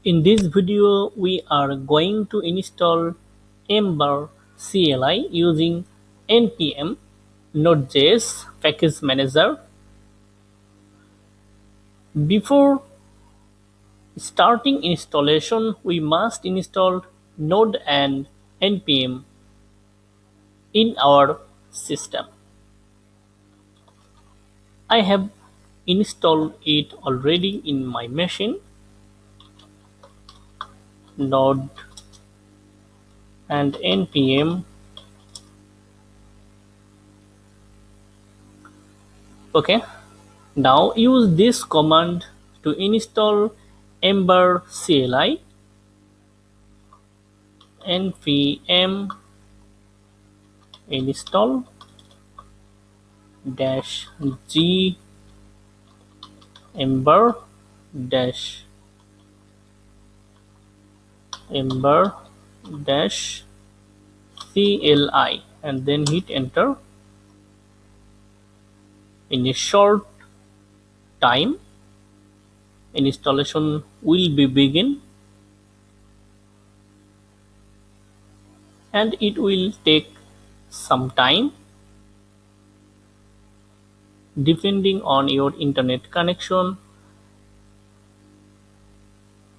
In this video, we are going to install Ember CLI using npm Node.js package manager. Before starting installation, we must install Node and npm in our system. I have installed it already in my machine. Node and npm. Okay, now use this command to install Ember CLI. npm install -g ember dash ember dash CLI and then hit enter. In a short time, installation will be begin and it will take some time depending on your internet connection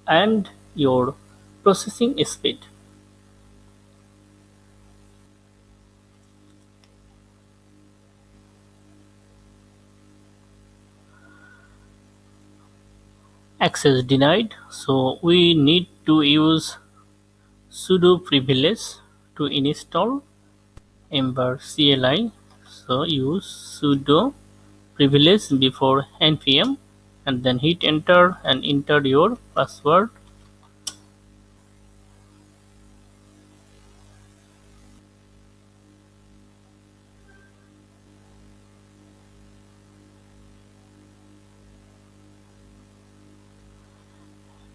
and your processing speed. Access denied, so we need to use sudo privilege to install Ember CLI. So use sudo privilege before npm and then hit enter and enter your password.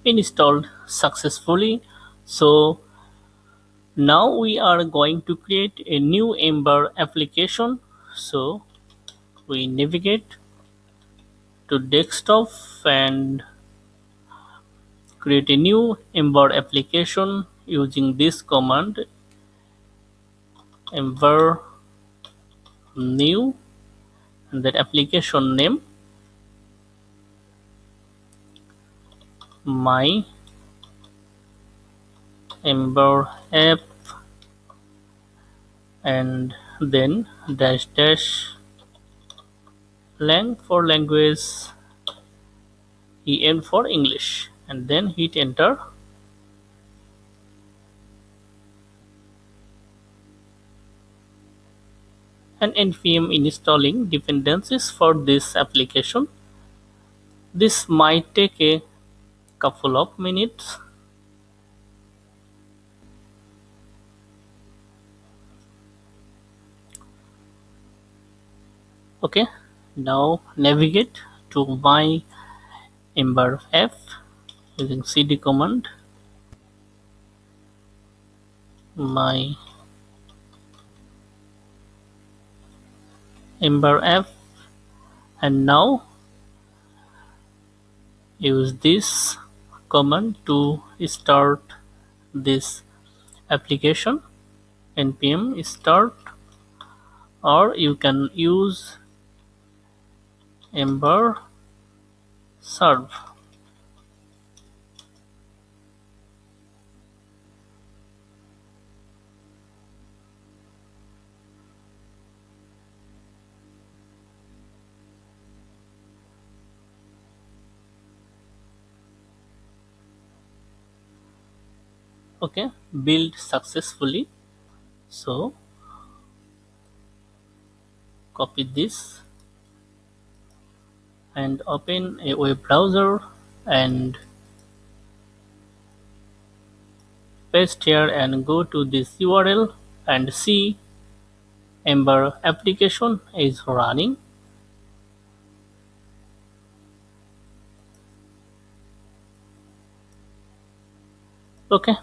Installed successfully. So now we are going to create a new Ember application. So we navigate to desktop and create a new Ember application using this command Ember new and that application name my Ember app and then dash dash lang for language, en for English and then hit enter. And npm installing dependencies for this application. This might take a couple of minutes. Okay, now navigate to my Ember app using cd command. My Ember app and now use this command to start this application npm start, or you can use Ember serve. Okay, build successfully. So copy this and open a web browser and paste here and go to this URL and see Ember application is running. Okay,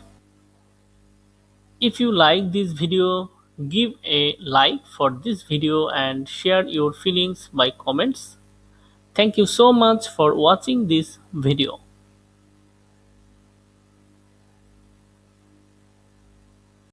if you like this video, give a like for this video and share your feelings by comments. Thank you so much for watching this video.